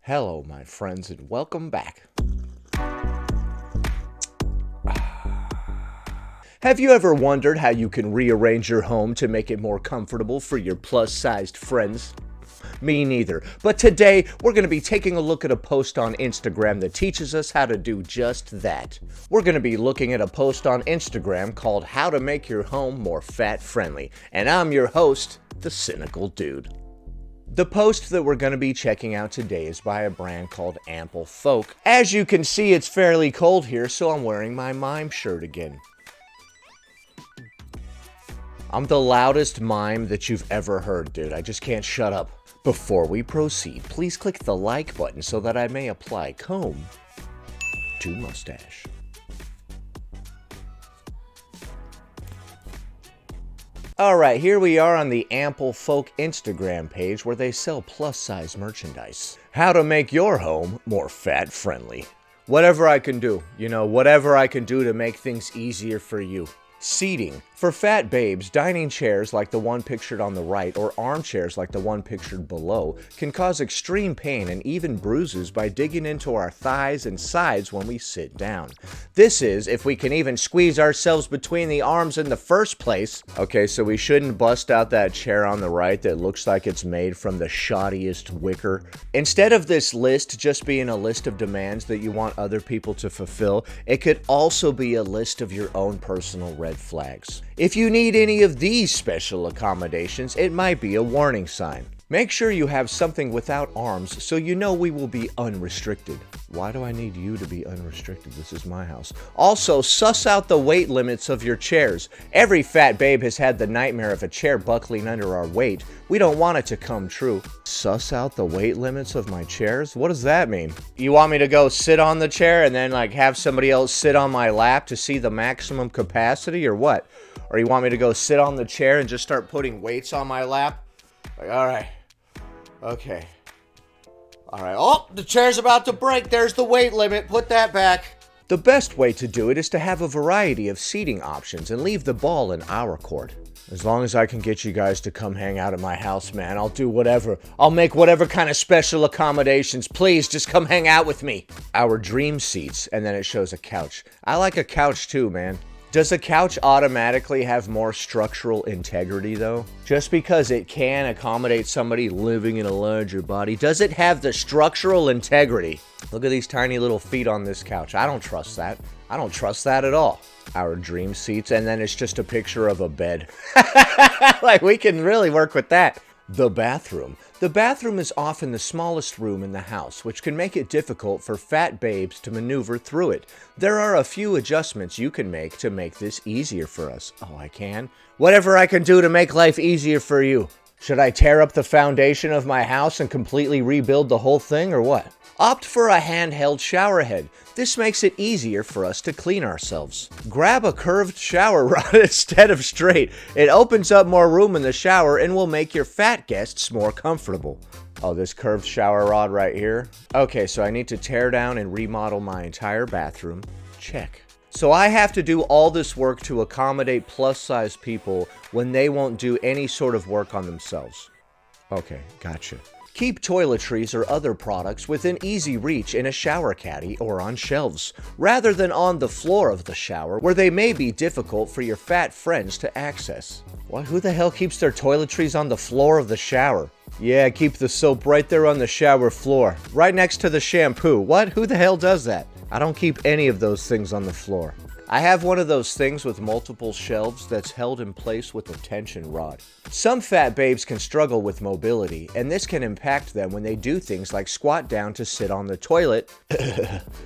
Hello, my friends, and welcome back. Have you ever wondered how you can rearrange your home to make it more comfortable for your plus-sized friends? Me neither, but today we're going to be taking a look at a post on Instagram that teaches us how to do just that. We're going to be looking at a post on Instagram called How to Make Your Home More Fat-Friendly, and I'm your host, the Cynical Dude. The post that we're going to be checking out today is by a brand called Ample Folk. As you can see, it's fairly cold here, so I'm wearing my mime shirt again. I'm the loudest mime that you've ever heard, dude. I just can't shut up. Before we proceed, please click the like button so that I may apply comb to mustache. Alright, here we are on the Ample Folk Instagram page where they sell plus-size merchandise. How to make your home more fat-friendly. Whatever I can do, whatever I can do to make things easier for you. Seating. For fat babes, dining chairs like the one pictured on the right or armchairs like the one pictured below can cause extreme pain and even bruises by digging into our thighs and sides when we sit down. This is if we can even squeeze ourselves between the arms in the first place. Okay, so we shouldn't bust out that chair on the right that looks like it's made from the shoddiest wicker. Instead of this list just being a list of demands that you want other people to fulfill, it could also be a list of your own personal red flags. If you need any of these special accommodations, it might be a warning sign. Make sure you have something without arms so you know we will be unrestricted. Why do I need you to be unrestricted? This is my house. Also, suss out the weight limits of your chairs. Every fat babe has had the nightmare of a chair buckling under our weight. We don't want it to come true. Suss out the weight limits of my chairs? What does that mean? You want me to go sit on the chair and then have somebody else sit on my lap to see the maximum capacity or what? Or you want me to go sit on the chair and just start putting weights on my lap? Alright. Okay. Alright. Oh, the chair's about to break. There's the weight limit. Put that back. The best way to do it is to have a variety of seating options and leave the ball in our court. As long as I can get you guys to come hang out at my house, man, I'll do whatever. I'll make whatever kind of special accommodations. Please, just come hang out with me. Our dream seats, and then it shows a couch. I like a couch too, man. Does a couch automatically have more structural integrity, though? Just because it can accommodate somebody living in a larger body, does it have the structural integrity? Look at these tiny little feet on this couch. I don't trust that. I don't trust that at all. Our dream seats, and then it's just a picture of a bed. We can really work with that. The bathroom. The bathroom is often the smallest room in the house, which can make it difficult for fat babes to maneuver through it. There are a few adjustments you can make to make this easier for us. Oh, I can? Whatever I can do to make life easier for you. Should I tear up the foundation of my house and completely rebuild the whole thing, or what? Opt for a handheld shower head. This makes it easier for us to clean ourselves. Grab a curved shower rod instead of straight. It opens up more room in the shower and will make your fat guests more comfortable. Oh, this curved shower rod right here? Okay, so I need to tear down and remodel my entire bathroom. Check. So I have to do all this work to accommodate plus-size people when they won't do any sort of work on themselves. Okay, gotcha. Keep toiletries or other products within easy reach in a shower caddy or on shelves, rather than on the floor of the shower where they may be difficult for your fat friends to access. What? Who the hell keeps their toiletries on the floor of the shower? Yeah, keep the soap right there on the shower floor, right next to the shampoo. What? Who the hell does that? I don't keep any of those things on the floor. I have one of those things with multiple shelves that's held in place with a tension rod. Some fat babes can struggle with mobility, and this can impact them when they do things like squat down to sit on the toilet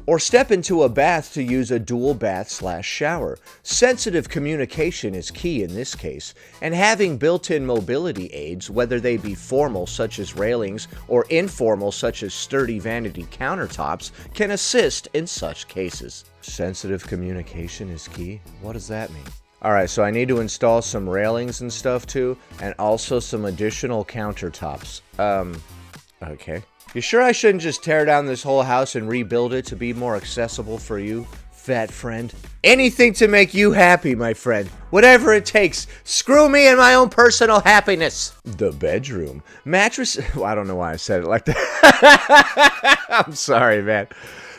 or step into a bath to use a dual bath/shower. Sensitive communication is key in this case, and having built-in mobility aids, whether they be formal such as railings or informal such as sturdy vanity countertops, can assist in such cases. Sensitive communication is key? What does that mean? Alright, so I need to install some railings and stuff too, and also some additional countertops. Okay. You sure I shouldn't just tear down this whole house and rebuild it to be more accessible for you fat friend. Anything to make you happy, my friend. Whatever it takes. Screw me and my own personal happiness. The bedroom. Mattress. Well, I don't know why I said it like that. I'm sorry, man.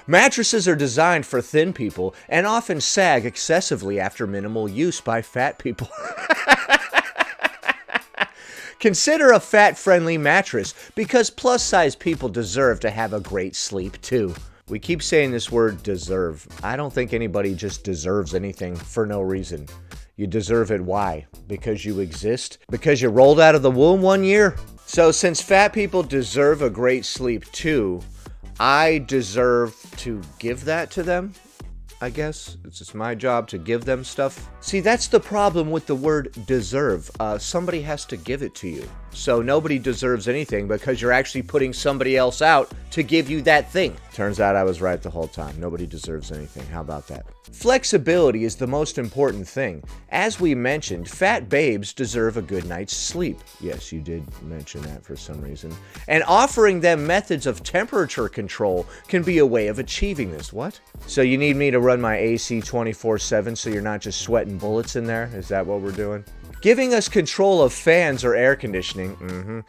Mattresses are designed for thin people and often sag excessively after minimal use by fat people. Consider a fat-friendly mattress because plus-size people deserve to have a great sleep too. We keep saying this word deserve. I don't think anybody just deserves anything for no reason. You deserve it. Why? Because you exist? Because you rolled out of the womb one year? So since fat people deserve a great sleep too, I deserve to give that to them, I guess. It's just my job to give them stuff. See, that's the problem with the word deserve. Somebody has to give it to you. So nobody deserves anything because you're actually putting somebody else out to give you that thing. Turns out I was right the whole time. Nobody deserves anything. How about that? Flexibility is the most important thing. As we mentioned, fat babes deserve a good night's sleep. Yes, you did mention that for some reason. And offering them methods of temperature control can be a way of achieving this. What? So you need me to run my AC 24/7 so you're not just sweating bullets in there? Is that what we're doing? Giving us control of fans or air conditioning.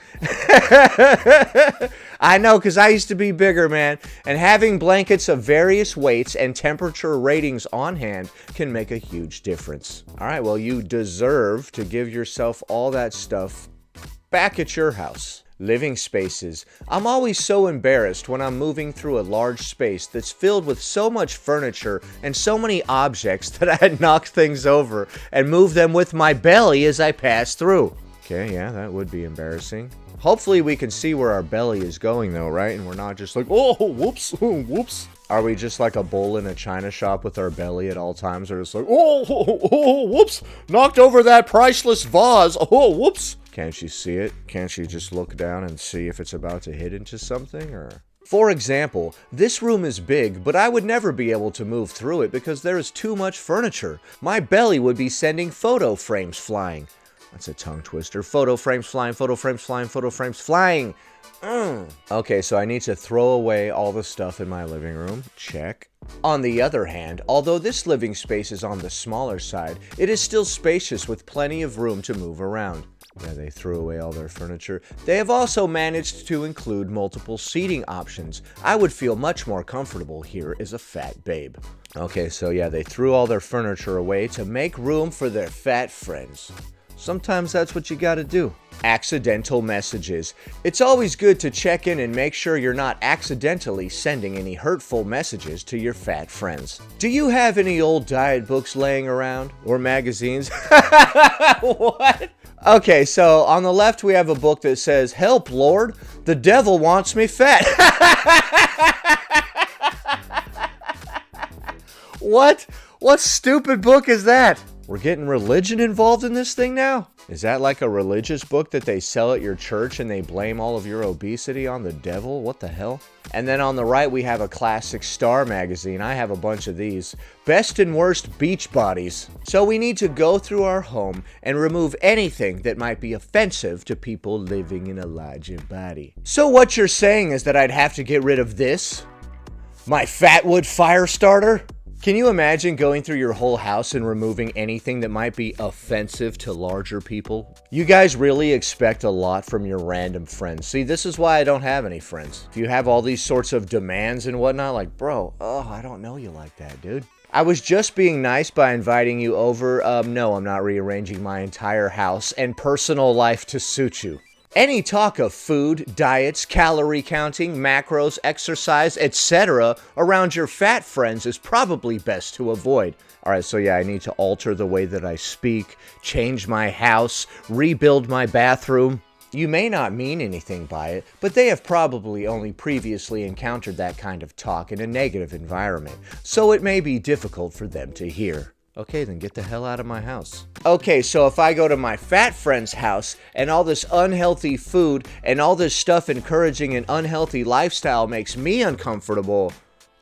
I know, because I used to be bigger, man. And having blankets of various weights and temperature ratings on hand can make a huge difference. All right, well, you deserve to give yourself all that stuff back at your house. Living spaces. I'm always so embarrassed when I'm moving through a large space that's filled with so much furniture and so many objects that I knock things over and move them with my belly as I pass through. Okay, yeah, that would be embarrassing. Hopefully we can see where our belly is going though, right? And we're not just like, oh, whoops, whoops. Are we just like a bull in a china shop with our belly at all times? Or just like, oh, whoops, knocked over that priceless vase. Oh, whoops. Can't you see it? Can't you just look down and see if it's about to hit into something? Or, for example, this room is big, but I would never be able to move through it because there is too much furniture. My belly would be sending photo frames flying. That's a tongue twister. Photo frames flying, photo frames flying, photo frames flying. Okay, so I need to throw away all the stuff in my living room. Check. On the other hand, although this living space is on the smaller side, it is still spacious with plenty of room to move around. Yeah, they threw away all their furniture. They have also managed to include multiple seating options. I would feel much more comfortable here as a fat babe. Okay, so yeah, they threw all their furniture away to make room for their fat friends. Sometimes that's what you gotta do. Accidental messages. It's always good to check in and make sure you're not accidentally sending any hurtful messages to your fat friends. Do you have any old diet books laying around? Or magazines? What? Okay, so on the left we have a book that says, "Help, Lord, the devil wants me fat." What? What stupid book is that? We're getting religion involved in this thing now? Is that like a religious book that they sell at your church and they blame all of your obesity on the devil? What the hell? And then on the right we have a classic Star magazine. I have a bunch of these. Best and worst beach bodies. So we need to go through our home and remove anything that might be offensive to people living in a larger body. So what you're saying is that I'd have to get rid of this? My Fatwood fire starter? Can you imagine going through your whole house and removing anything that might be offensive to larger people? You guys really expect a lot from your random friends. See, this is why I don't have any friends. If you have all these sorts of demands and whatnot, like, bro, I don't know you like that, dude. I was just being nice by inviting you over. No, I'm not rearranging my entire house and personal life to suit you. Any talk of food, diets, calorie counting, macros, exercise, etc. around your fat friends is probably best to avoid. Alright, so yeah, I need to alter the way that I speak, change my house, rebuild my bathroom. You may not mean anything by it, but they have probably only previously encountered that kind of talk in a negative environment, so it may be difficult for them to hear. Okay, then get the hell out of my house. Okay, so if I go to my fat friend's house and all this unhealthy food and all this stuff encouraging an unhealthy lifestyle makes me uncomfortable,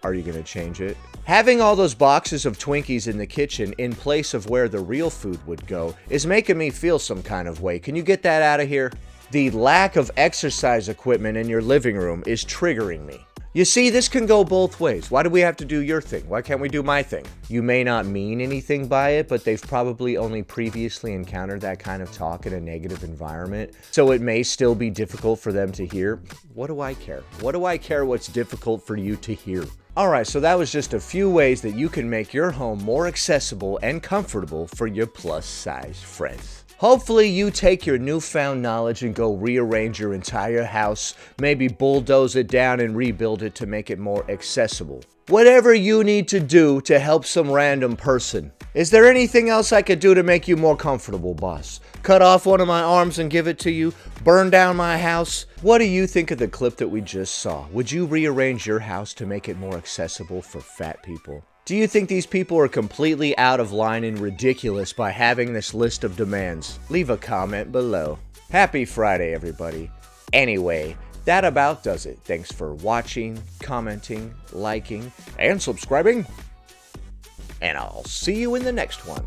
are you gonna change it? Having all those boxes of Twinkies in the kitchen in place of where the real food would go is making me feel some kind of way. Can you get that out of here? The lack of exercise equipment in your living room is triggering me. You see, this can go both ways. Why do we have to do your thing? Why can't we do my thing? You may not mean anything by it, but they've probably only previously encountered that kind of talk in a negative environment, so it may still be difficult for them to hear. What do I care? What do I care what's difficult for you to hear? Alright, so that was just a few ways that you can make your home more accessible and comfortable for your plus-size friends. Hopefully you take your newfound knowledge and go rearrange your entire house, maybe bulldoze it down and rebuild it to make it more accessible. Whatever you need to do to help some random person. Is there anything else I could do to make you more comfortable, boss? Cut off one of my arms and give it to you? Burn down my house? What do you think of the clip that we just saw? Would you rearrange your house to make it more accessible for fat people? Do you think these people are completely out of line and ridiculous by having this list of demands? Leave a comment below. Happy Friday, everybody. Anyway, that about does it. Thanks for watching, commenting, liking, and subscribing. And I'll see you in the next one.